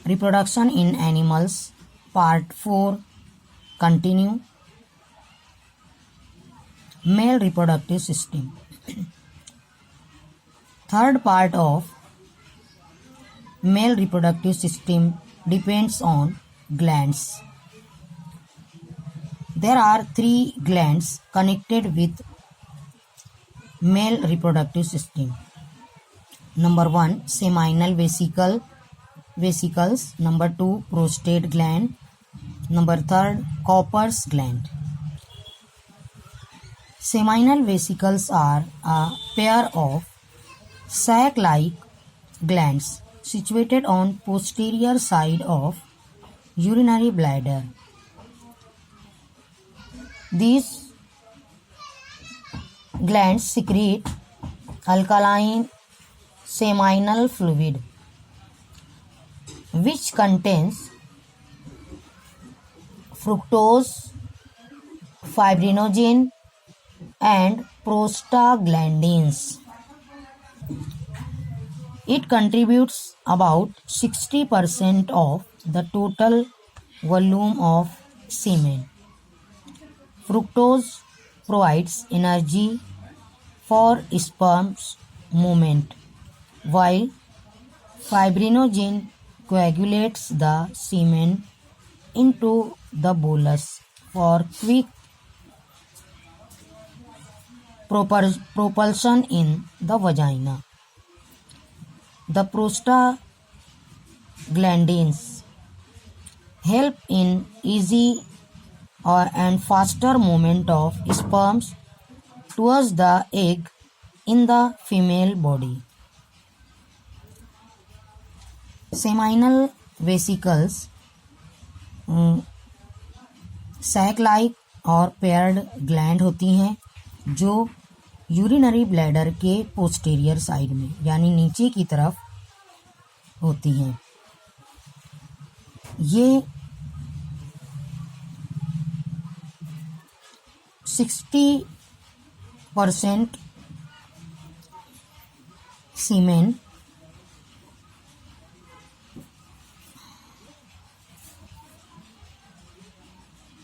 Reproduction in animals, part 4, continue. Male reproductive system. Third part of male reproductive system depends on glands. There are 3 glands connected with male reproductive system. Number 1, seminal vesicles. Number 2, prostate gland. Number 3, Cowper's gland. Seminal vesicles are a pair of sac-like glands situated on posterior side of urinary bladder. These glands secrete alkaline seminal fluid which contains fructose, fibrinogen and prostaglandins. It contributes about 60% of the total volume of semen. Fructose provides energy for sperm's movement, while fibrinogen coagulates the semen into the bolus for quick propulsion in the vagina. The prostaglandins help in easy and faster movement of sperms towards the egg in the female body. Seminal vesicles sac-like और paired gland होती हैं जो urinary bladder के posterior side में यानी नीचे की तरफ होती हैं. ये 60% सीमेन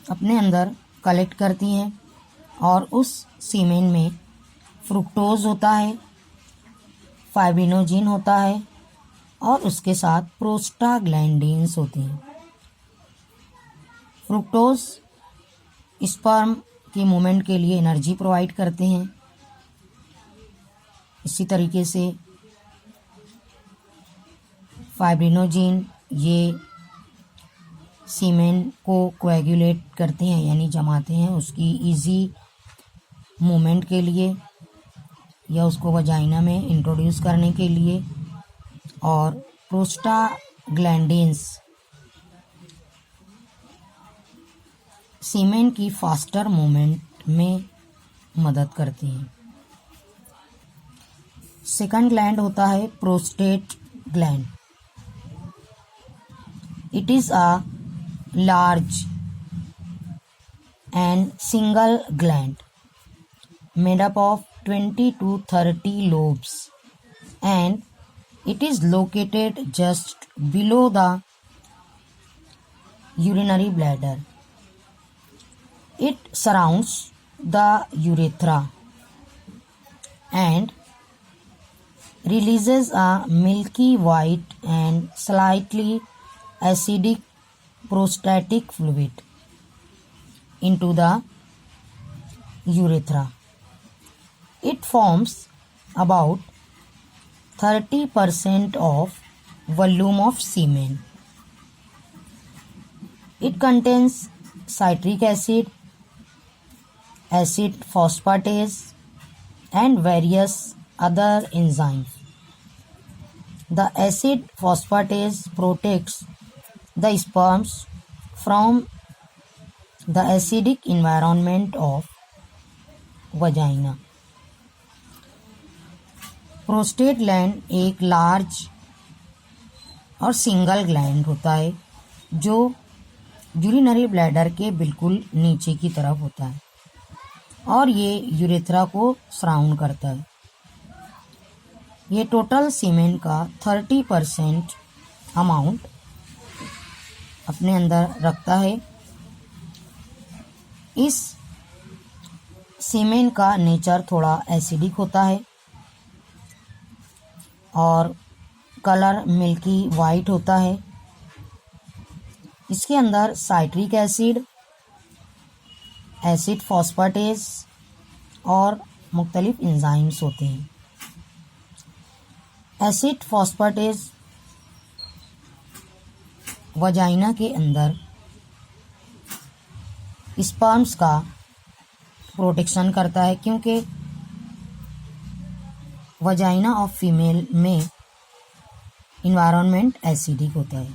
अपने अंदर कलेक्ट करती हैं और उस सीमेन में फ्रुक्टोज होता है, फाइब्रिनोजिन होता है और उसके साथ प्रोस्टाग्लैंडिन्स होते हैं. फ्रुक्टोज स्पर्म की मूवमेंट के लिए एनर्जी प्रोवाइड करते हैं. इसी तरीके से फाइब्रिनोजिन ये सीमेन को कोएगुलेट करते हैं यानी जमाते हैं उसकी इजी मूवमेंट के लिए या उसको वजाइना में इंट्रोड्यूस करने के लिए. और प्रोस्टाग्लैंडिन्स सीमेन की फास्टर मूवमेंट में मदद करती हैं. सेकंड ग्लैंड होता है prostate gland. It is a large and single gland made up of 20 to 30 lobes, and it is located just below the urinary bladder. It surrounds the urethra and releases a milky white and slightly acidic prostatic fluid into the urethra. It forms about 30% of volume of semen. It contains citric acid, acid phosphatase and various other enzymes. The acid phosphatase protects the sperms from the acidic environment of vagina. Prostate gland एक large और single gland होता है जो urinary bladder के बिल्कुल नीचे की तरफ होता है और ये यूरेथ्रा को सराउंड करता है. ये टोटल सीमेन का 30% अमाउंट अपने अंदर रखता है। इस सीमेन का नेचर थोड़ा एसिडिक होता है और कलर मिल्की वाइट होता है। इसके अंदर साइट्रिक एसिड, एसिड फॉस्फेटेज और मुख्तलिफ एंजाइम्स होते हैं। एसिड फॉस्फेटेज वजाइना के अंदर स्पर्म्स का प्रोटेक्शन करता है, क्योंकि वजाइना ऑफ फीमेल में इन्वायरमेंट एसिडिक होता है,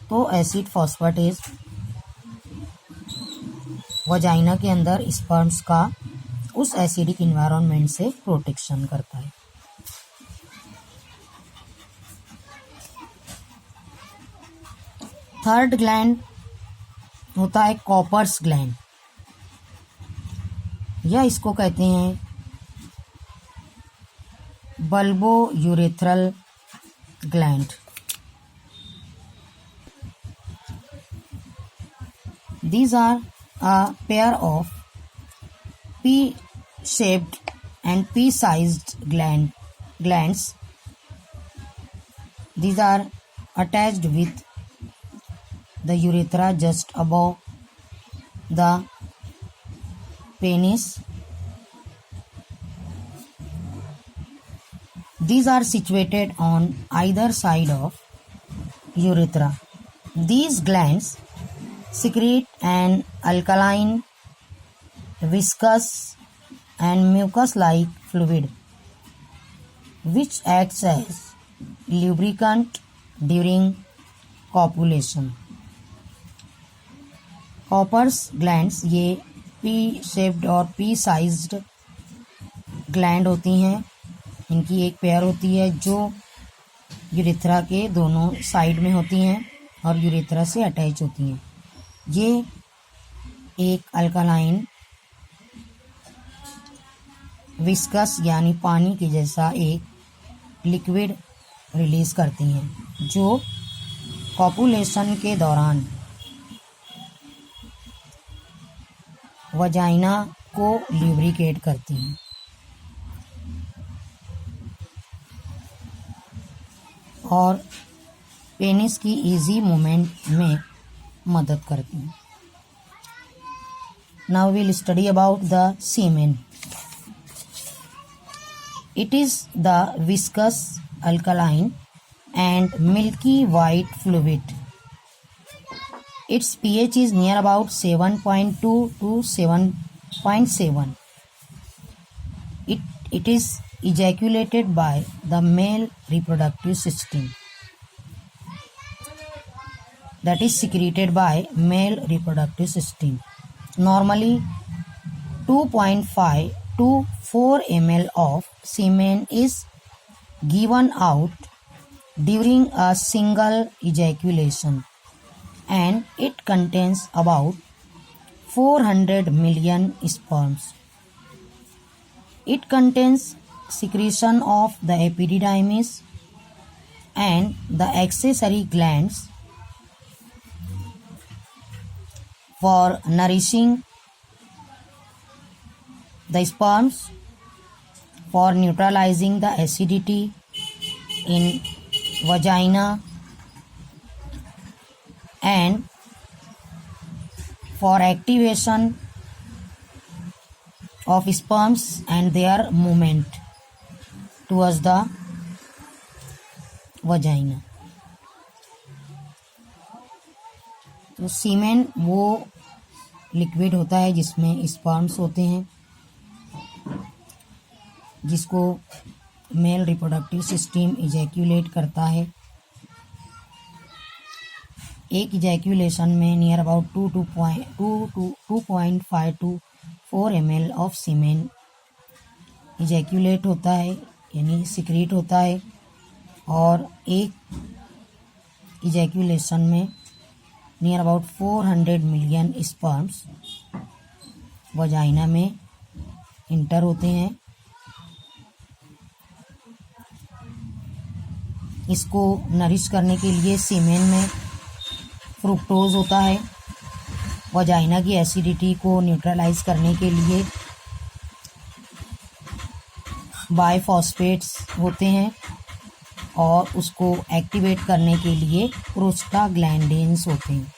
तो एसिड फॉस्फेटेज वजाइना के अंदर स्पर्म्स का उस एसिडिक इन्वायरमेंट से प्रोटेक्शन करता है। थर्ड ग्लैंड होता है कॉपर्स ग्लैंड, या इसको कहते हैं bulbo urethral gland. These are a pair of pea-shaped and pea-sized glands. These are attached with the urethra just above the penis. These are situated on either side of urethra. These glands secrete an alkaline, viscous and mucus-like fluid which acts as lubricant during copulation. Cowper's glands ये pea shaped और pea sized gland होती हैं। इनकी एक pair होती है जो urethra के दोनों साइड में होती हैं और यूरेथ्रा से अटैच होती हैं। ये एक अल्कलाइन, विस्कस यानी पानी के जैसा एक लिक्विड रिलीज करती हैं जो कॉपुलेशन के दौरान वजाइना को ल्यूब्रिकेट करती हैं। और पेनिस की इजी मूवमेंट में मदद करती हैं। Now will study about the semen. It is the viscous, alkaline and milky white fluid. Its pH is near about 7.2 to 7.7. It is ejaculated by the male reproductive system, that is secreted by male reproductive system. Normally 2.5 to 4 ml of semen is given out during a single ejaculation, and it contains about 400 million sperms. It contains secretion of the epididymis and the accessory glands for nourishing the sperms, for neutralizing the acidity in vagina, and for activation of sperms and their movement towards the vagina. तो सीमेन वो liquid होता है जिसमें sperms होते हैं, जिसको male reproductive system इजैक्यूलेट करता है। एक इजैक्यूलेशन में near about 2.5 to 4 ml of semen ejaculate होता है, यानी सिक्रीट होता है। और एक इजैक्यूलेशन में near about 400 million sperms vagina में इंटर होते हैं। इसको नरिश करने के लिए सीमेन में फ्रुक्टोज होता है। वजाइना की एसिडिटी को न्यूट्रलाइज करने के लिए बाइफॉस्फेट्स होते हैं और उसको एक्टिवेट करने के लिए प्रोस्टाग्लैंडिन्स होते हैं।